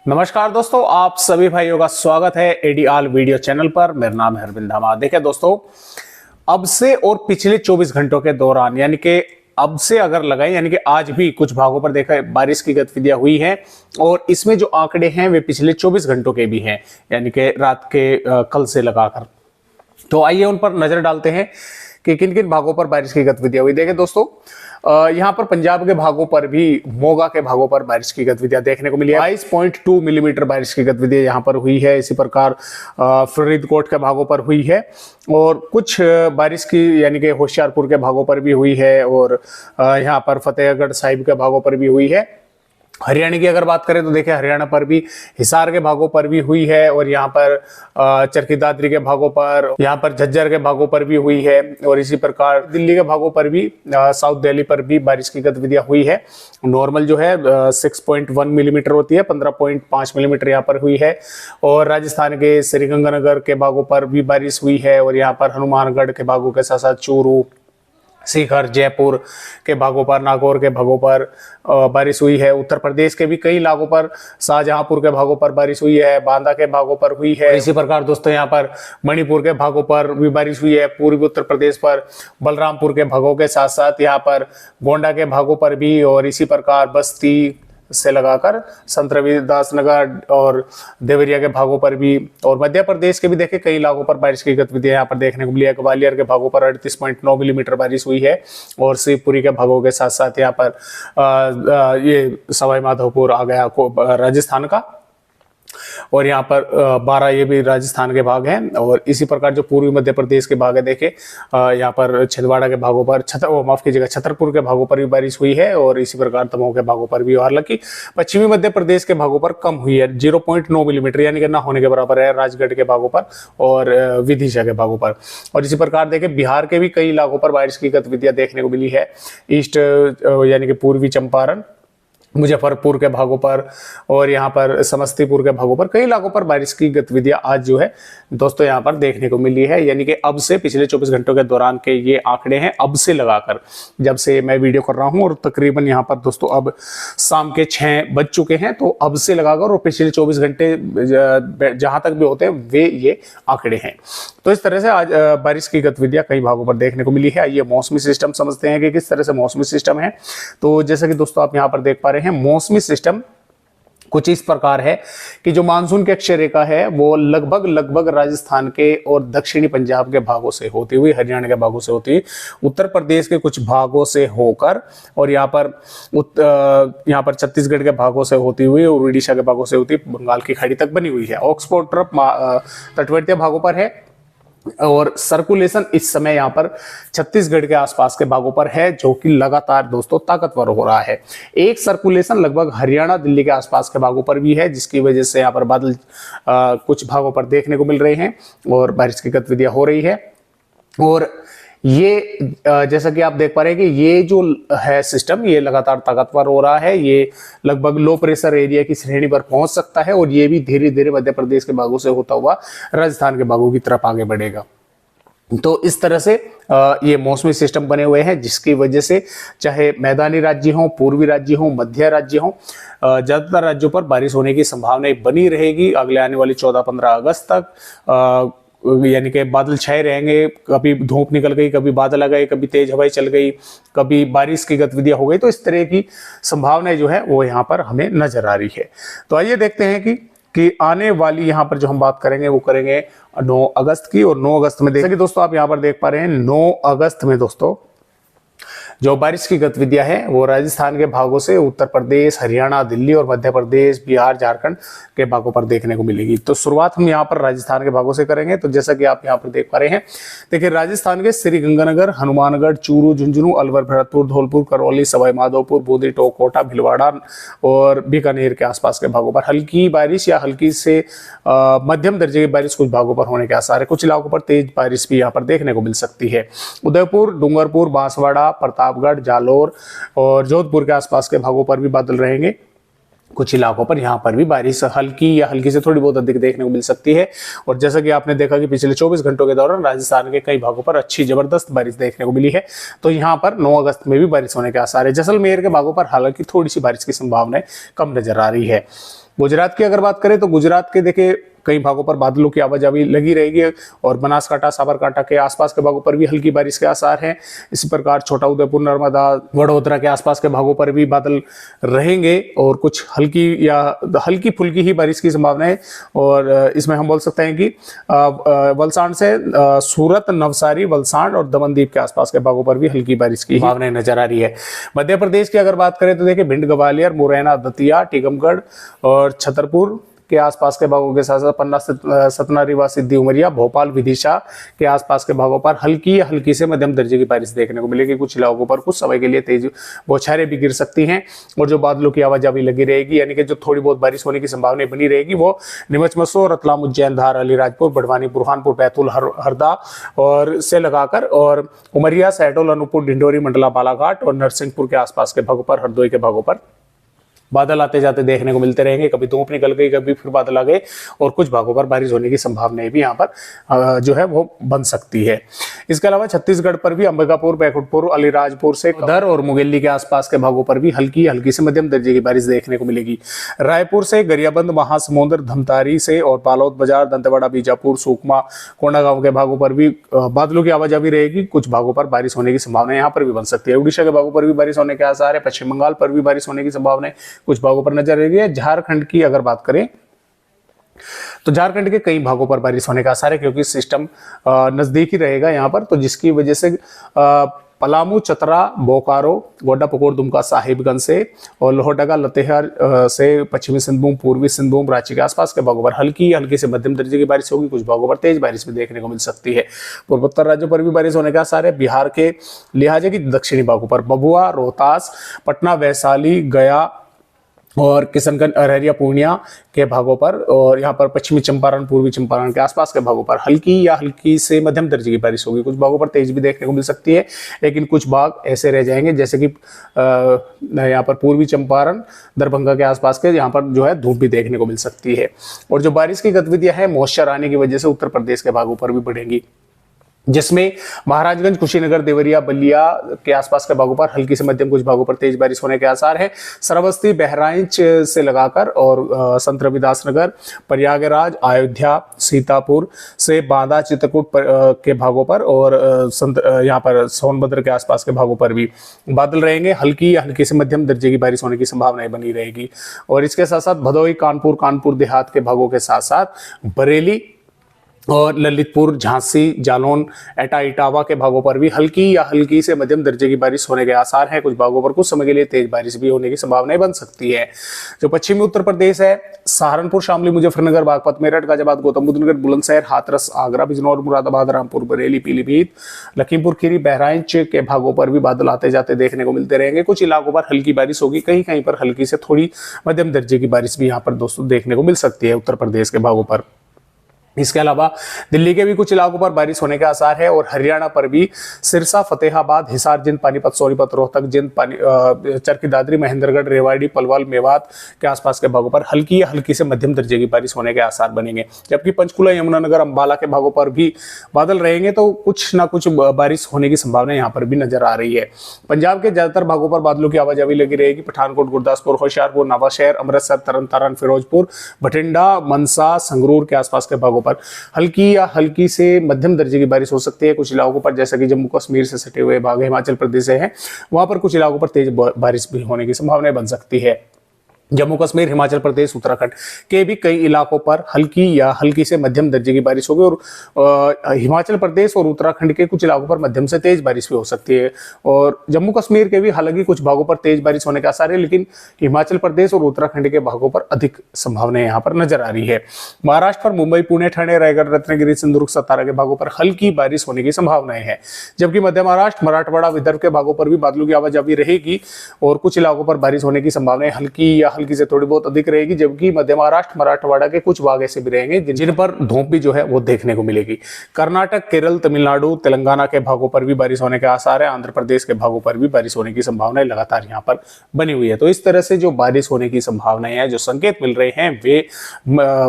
नमस्कार दोस्तों, आप सभी भाइयों का स्वागत है एडीआल वीडियो चैनल पर। मेरा नाम है अरविंद धामा। देखिए दोस्तों, अब से और पिछले 24 घंटों के दौरान यानी कि अब से अगर लगाएं यानी कि आज भी कुछ भागों पर देखा बारिश की गतिविधियां हुई हैं और इसमें जो आंकड़े हैं वे पिछले 24 घंटों के भी हैं, यानी कि रात के कल से लगाकर। तो आइए उन पर नजर डालते हैं कि किन किन भागों पर बारिश की गतिविधियां हुई। देखिए दोस्तों, यहाँ पर पंजाब के भागों पर भी, मोगा के भागों पर बारिश की गतिविधियां देखने को मिली है। 22.2 मिलीमीटर बारिश की गतिविधियां यहाँ पर हुई है। इसी प्रकार फरीदकोट के भागों पर हुई है और कुछ बारिश की यानी कि होशियारपुर के भागों पर भी हुई है और यहाँ पर फतेहगढ़ साहिब के भागों पर भी हुई है। हरियाणा की अगर बात करें तो देखिए हरियाणा पर भी हिसार के भागों पर भी हुई है और यहाँ पर चरखी दादरी के भागों पर, यहाँ पर झज्जर के भागों पर भी हुई है और इसी प्रकार दिल्ली के भागों पर भी, साउथ दिल्ली पर भी बारिश की गतिविधियां हुई है। नॉर्मल जो है 6.1 मिलीमीटर होती है, 15.5 मिलीमीटर यहाँ पर हुई है। और राजस्थान के श्रीगंगानगर के भागों पर भी बारिश हुई है और यहाँ पर हनुमानगढ़ के भागों के साथ साथ चूरू, सीकर, जयपुर के भागों पर, नागौर के भागों पर बारिश हुई है। उत्तर प्रदेश के भी कई इलाकों पर, शाहजहांपुर के भागों पर बारिश हुई है, बांदा के भागों पर हुई है। इसी प्रकार दोस्तों यहाँ पर मणिपुर के भागों पर भी बारिश हुई है। पूर्वी उत्तर प्रदेश पर बलरामपुर के भागों के साथ साथ यहाँ पर गोंडा के भागों पर भी और इसी प्रकार बस्ती से लगाकर संत रविदास नगर और देवरिया के भागों पर भी और मध्य प्रदेश के भी देखे कई इलाकों पर बारिश की गतिविधियां यहाँ पर देखने को मिली है। ग्वालियर के भागों पर 38.9 मिलीमीटर बारिश हुई है और शिवपुरी के भागों के साथ साथ यहाँ पर ये सवाई माधोपुर आ गया राजस्थान का और यहाँ पर 12 ये भी राजस्थान के भाग हैं। और इसी प्रकार जो पूर्वी मध्य प्रदेश के भाग है देखे, यहाँ पर छिंदवाड़ा के भागों पर, माफ कीजिएगा, छतरपुर के भागों पर भी बारिश हुई है और इसी प्रकार दमोह के भागों पर भी। हालांकि पश्चिमी मध्य प्रदेश के भागों पर कम हुई है, 0.9 मिलीमीटर यानी कि ना होने के बराबर है राजगढ़ के भागों पर और विदिशा के भागों पर। और इसी प्रकार देखे बिहार के भी कई इलाकों पर बारिश की गतिविधियां देखने को मिली है। ईस्ट यानी कि पूर्वी चंपारण, मुजफ्फरपुर के भागों पर और यहाँ पर समस्तीपुर के भागों पर कई इलाकों पर बारिश की गतिविधियां आज जो है दोस्तों यहाँ पर देखने को मिली है। यानी कि अब से पिछले 24 घंटों के दौरान के ये आंकड़े हैं, अब से लगाकर जब से मैं वीडियो कर रहा हूं और तकरीबन यहाँ पर दोस्तों अब शाम के 6 बज चुके हैं। तो अब से लगाकर और पिछले 24 घंटे जहां तक भी होते हैं वे ये आंकड़े हैं। तो इस तरह से आज बारिश की गतिविधियां कई भागों पर देखने को मिली है। ये मौसमी सिस्टम समझते हैं कि किस तरह से मौसमी सिस्टम है। तो जैसा कि दोस्तों आप यहाँ पर देख पा रहे हैं, मौसमी सिस्टम कुछ इस प्रकार है कि जो मानसून की अक्षय रेखा है वो लगभग राजस्थान के और दक्षिणी पंजाब के भागों से होती हुई, हरियाणा के भागों से होती हुई, उत्तर प्रदेश के कुछ भागों से होकर और यहाँ पर छत्तीसगढ़ के भागों से होती हुई और उड़ीसा के भागों से होती बंगाल की खाड़ी तक बनी हुई है। ऑक्सफोर्ड ट्रफ तटवर्तीय भागों पर है और सर्कुलेशन इस समय यहाँ पर छत्तीसगढ़ के आसपास के भागों पर है, जो कि लगातार दोस्तों ताकतवर हो रहा है। एक सर्कुलेशन लगभग हरियाणा, दिल्ली के आसपास के भागों पर भी है, जिसकी वजह से यहाँ पर बादल कुछ भागों पर देखने को मिल रहे हैं और बारिश की गतिविधियां हो रही है। और ये जैसा कि आप देख पा रहे हैं कि ये जो है सिस्टम ये लगातार ताकतवर हो रहा है। ये लगभग लो प्रेशर एरिया की श्रेणी पर पहुंच सकता है और ये भी धीरे धीरे मध्य प्रदेश के भागों से होता हुआ राजस्थान के भागों की तरफ आगे बढ़ेगा। तो इस तरह से ये मौसमी सिस्टम बने हुए हैं, जिसकी वजह से चाहे मैदानी राज्य हों, पूर्वी राज्य हों, मध्य राज्य हों, ज्यादातर राज्यों पर बारिश होने की संभावना बनी रहेगी अगले आने वाली 14-15 अगस्त तक। यानी कि बादल छाए रहेंगे, कभी धूप निकल गई, कभी बादल आ गए, कभी तेज हवाएं चल गई, कभी बारिश की गतिविधियां हो गई। तो इस तरह की संभावनाएं जो है वो यहाँ पर हमें नजर आ रही है। तो आइए देखते हैं कि आने वाली यहाँ पर जो हम बात करेंगे वो करेंगे 9 अगस्त की। और 9 अगस्त में जैसे कि दोस्तों आप यहाँ पर देख पा रहे हैं, 9 अगस्त में दोस्तों जो बारिश की गतिविधियां हैं वो राजस्थान के भागों से उत्तर प्रदेश, हरियाणा, दिल्ली और मध्य प्रदेश, बिहार, झारखंड के भागों पर देखने को मिलेगी। तो शुरुआत हम यहाँ पर राजस्थान के भागों से करेंगे। तो जैसा कि आप यहाँ पर देख पा रहे हैं, देखिए राजस्थान के श्रीगंगानगर, हनुमानगढ़, चूरू, झुंझुनू, अलवर, भरतपुर, धौलपुर, करौली, सवाई माधोपुर, बूंदी, टोंक, कोटा, भीलवाड़ा और बीकानेर के आसपास के भागों पर हल्की बारिश या हल्की से मध्यम दर्जे की बारिश कुछ भागों पर होने के आसार है। कुछ इलाकों पर तेज बारिश भी यहाँ पर देखने को मिल सकती है। उदयपुर, डूंगरपुर, बांसवाड़ा, प्रतापगढ़, जालोर और जोधपुर के आसपास के भागों पर भी बादल रहेंगे। कुछ इलाकों पर यहाँ पर भी बारिश हल्की या हल्की से थोड़ी बहुत अधिक देखने को मिल सकती है। और जैसा कि आपने देखा कि पिछले 24 घंटों के दौरान राजस्थान के कई भागों पर अच्छी जबरदस्त बारिश देखने को मिली है। तो यहाँ पर 9 अगस्त में भी बारिश होने के आसार है। जैसलमेर के भागों पर हालांकि थोड़ी सी बारिश की संभावना कम नजर आ रही है। गुजरात की अगर बात करें तो गुजरात के देखिए कई भागों पर बादलों की आवाजाही लगी रहेगी और बनासकांठा साबरकांठा के आसपास के भागों पर भी हल्की बारिश के आसार हैं। इसी प्रकार छोटा उदेपुर, नर्मदा, वडोदरा के आसपास के भागों पर भी बादल रहेंगे और कुछ हल्की या हल्की फुल्की ही बारिश की संभावना है। और इसमें हम बोल सकते हैं कि वलसाड़ से सूरत, नवसारी, वलसाड़ और दमनदीप के आसपास के भागों पर भी हल्की बारिश की संभावना नजर आ रही है। मध्य प्रदेश की अगर बात करें तो देखिए भिंड, ग्वालियर, मुरैना, दतिया, टीकमगढ़ और छतरपुर के आसपास के भागों के साथ साथ पन्ना, सतना, रीवा, सिद्धि, उमरिया, भोपाल, विदिशा के आसपास के भागों पर हल्की से मध्यम दर्जे की बारिश देखने को मिलेगी। कुछ इलाकों पर कुछ समय के लिए तेज बौछारें भी गिर सकती हैं और जो बादलों की आवाजाही लगी रहेगी, यानी कि जो थोड़ी बहुत बारिश होने की संभावना बनी रहेगी वो नीमच, मसूर, रतलाम, उज्जैन, धार, अलीराजपुर, बढ़वानी, बुरहानपुर, बैतूल, हरदा और से लगाकर और उमरिया, सहडोल, अनूपपुर, डिंडोरी, मंडला, बालाघाट और नरसिंहपुर के आसपास के भागों पर, हरदोई के भागों पर बादल आते जाते देखने को मिलते रहेंगे। कभी धूप निकल गई, कभी फिर बादल आ गए और कुछ भागों पर बारिश होने की संभावनाएं भी यहाँ पर जो है वो बन सकती है। इसके अलावा छत्तीसगढ़ पर भी अंबिकापुर, बैकुंठपुर, अलीराजपुर से दर और मुंगेली के आसपास के भागों पर भी हल्की से मध्यम दर्जे की बारिश देखने को मिलेगी। रायपुर से गरियाबंद, महासमुंद, धमतारी से और बालोद बाजार, दंतेवाड़ा, बीजापुर, सुकमा, कोंडागांव के भागों पर भी बादलों की आवाजाही रहेगी। कुछ भागों पर बारिश होने की संभावना यहाँ पर भी बन सकती है। उड़ीसा के भागों पर भी बारिश होने के आसार है। पश्चिम बंगाल पर भी बारिश होने की संभावना है, कुछ भागों पर नजर रहेगी। झारखंड की अगर बात करें तो झारखंड के कई भागों पर बारिश होने का आसार है क्योंकि सिस्टम नजदीक ही रहेगा यहाँ पर, तो जिसकी वजह से पलामू, चतरा, बोकारो, गोड्डा, पकोर, दुमका, साहिबगंज से और लोहरदगा, लतेहर से पश्चिमी सिंहभूम, पूर्वी सिंहभूम, रांची के आसपास के भागों पर हल्की से मध्यम दर्जे की बारिश होगी। कुछ भागों पर तेज बारिश भी देखने को मिल सकती है। पूर्वोत्तर राज्यों पर भी बारिश होने का आसार है। बिहार के लिहाजे की दक्षिणी भागों पर भभुआ, रोहतास, पटना, वैशाली, गया और किशनगंज, अररिया, पूर्णिया के भागों पर और यहाँ पर पश्चिमी चंपारण, पूर्वी चंपारण के आसपास के भागों पर हल्की से मध्यम दर्जे की बारिश होगी। कुछ भागों पर तेज भी देखने को मिल सकती है, लेकिन कुछ भाग ऐसे रह जाएंगे जैसे कि यहाँ पर पूर्वी चंपारण, दरभंगा के आसपास के यहाँ पर जो है धूप भी देखने को मिल सकती है। और जो बारिश की गतिविधियां हैं मॉइस्चर आने की वजह से उत्तर प्रदेश के भागों पर भी बढ़ेंगी, जिसमें महाराजगंज, कुशीनगर, देवरिया, बलिया के आसपास के भागों पर हल्की से मध्यम, कुछ भागों पर तेज बारिश होने के आसार है। श्रावस्ती, बहराइच से लगाकर और संत रविदास नगर, प्रयागराज, अयोध्या, सीतापुर से बांदा, चित्रकूट के भागों पर और यहाँ पर सोनभद्र के आसपास के भागों पर भी बादल रहेंगे। हल्की से मध्यम दर्जे की बारिश होने की संभावनाएं बनी रहेगी। और इसके साथ साथ भदोही, कानपुर देहात के भागों के साथ साथ बरेली और ललितपुर, झांसी, जालौन, एटा, इटावा के भागों पर भी हल्की से मध्यम दर्जे की बारिश होने के आसार हैं। कुछ भागों पर कुछ समय के लिए तेज बारिश भी होने की संभावनाएं बन सकती है। जो पश्चिमी उत्तर प्रदेश है, सहारनपुर, शामली, मुजफ्फरनगर, बागपत, मेरठ, गाजियाबाद, गौतम बुद्ध नगर, बुलंदशहर, हाथरस, आगरा, बिजनौर, मुरादाबाद, रामपुर, बरेली, पीलीभीत, लखीमपुर खीरी, बहराइच के भागों पर भी बादल आते जाते देखने को मिलते रहेंगे। कुछ इलाकों पर हल्की बारिश होगी, कहीं पर हल्की से थोड़ी मध्यम दर्जे की बारिश भी यहाँ पर दोस्तों देखने को मिल सकती है उत्तर प्रदेश के भागों पर। इसके अलावा दिल्ली के भी कुछ इलाकों पर बारिश होने के आसार है और हरियाणा पर भी सिरसा, फतेहाबाद, हिसार, जिंद, पानीपत, सोनीपत, रोहतक, जिंद, चरखी दादरी, महेंद्रगढ़, रेवाड़ी, पलवल, मेवात के आसपास के भागों पर हल्की से मध्यम दर्जे की बारिश होने के आसार बनेंगे। जबकि पंचकुला, यमुनानगर, अंबाला के भागों पर भी बादल रहेंगे, तो कुछ ना कुछ बारिश होने की संभावना यहाँ पर भी नजर आ रही है। पंजाब के ज्यादातर भागों पर बादलों की आवाजाही लगी रहेगी। पठानकोट, गुरदासपुर, होशियारपुर, नवाशहर, अमृतसर, तरन, फिरोजपुर, बठिंडा, मनसा, संगरूर के आसपास के भागों पर हल्की से मध्यम दर्जे की बारिश हो सकती है। कुछ इलाकों पर जैसा कि जम्मू कश्मीर से सटे हुए भाग हिमाचल प्रदेश से हैं, वहां पर कुछ इलाकों पर तेज बारिश भी होने की संभावना बन सकती है। जम्मू कश्मीर, हिमाचल प्रदेश, उत्तराखंड के भी कई इलाकों पर हल्की से मध्यम दर्जे की बारिश होगी और हिमाचल प्रदेश और उत्तराखंड के कुछ इलाकों पर मध्यम से तेज बारिश भी हो सकती है। और जम्मू कश्मीर के भी हालांकि कुछ भागों पर तेज बारिश होने का आसार है, लेकिन हिमाचल प्रदेश और उत्तराखंड के भागों पर अधिक संभावनाएं यहाँ पर नजर आ रही है। महाराष्ट्र पर मुंबई, पुणे, ठाणे, रायगढ़, रत्नागिरी, सिंधुदुर्ग, सतारा के भागों पर हल्की बारिश होने की संभावनाएं है। जबकि मध्य महाराष्ट्र, मराठवाड़ा, विदर्भ के भागों पर भी बादलों की आवाजाही रहेगी और कुछ इलाकों पर बारिश होने की संभावनाएं हल्की से थोड़ी बहुत अधिक रहेगी। जबकि मध्य महाराष्ट्र, मराठवाड़ा के कुछ भाग ऐसे भी रहेंगे जिन पर धूप भी जो है वो देखने को मिलेगी। कर्नाटक, केरल, तमिलनाडु, तेलंगाना के भागों पर भी बारिश होने के आसार है। आंध्र प्रदेश के भागों पर भी बारिश होने की संभावनाएं लगातार यहाँ पर बनी हुई है। तो इस तरह से जो बारिश होने की संभावनाएं हैं, जो संकेत मिल रहे हैं, वे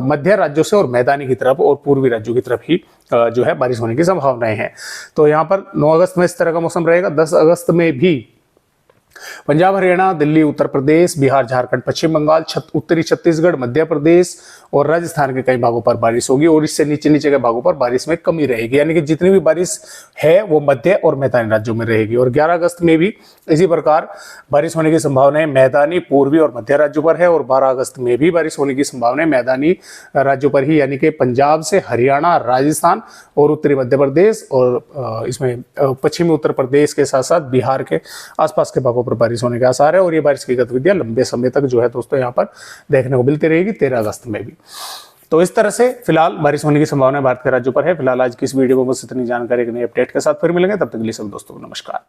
मध्य राज्यों से और मैदानी की तरफ और पूर्वी राज्यों की तरफ ही जो है बारिश होने की संभावनाएं हैं। तो यहाँ पर 9 अगस्त में इस तरह का मौसम रहेगा। 10 अगस्त में भी पंजाब, हरियाणा, दिल्ली, उत्तर प्रदेश, बिहार, झारखंड, पश्चिम बंगाल, उत्तरी छत्तीसगढ़, मध्य प्रदेश और राजस्थान के कई भागों पर बारिश होगी और इससे नीचे नीचे के भागों पर बारिश में कमी रहेगी, यानी कि जितनी भी बारिश है वो मध्य और मैदानी राज्यों में रहेगी। और 11 अगस्त में भी इसी प्रकार बारिश होने की संभावना मैदानी, पूर्वी और मध्य राज्यों पर है और 12 अगस्त में भी बारिश होने की संभावना मैदानी राज्यों पर ही, यानी कि पंजाब से हरियाणा, राजस्थान और उत्तरी मध्य प्रदेश और इसमें पश्चिमी उत्तर प्रदेश के साथ साथ बिहार के आसपास के भागों पर बारिश होने के आसार है। और ये बारिश की गतिविधियां लंबे समय तक जो है दोस्तों यहाँ पर देखने को मिलती रहेगी 13 अगस्त में भी। तो इस तरह से फिलहाल बारिश होने की संभावना भारत के राज्यों पर है। फिलहाल आज की इस वीडियो में बस इतनी जानकारी, एक नई अपडेट के साथ फिर मिलेंगे, तब तक के लिए सब दोस्तों को नमस्कार।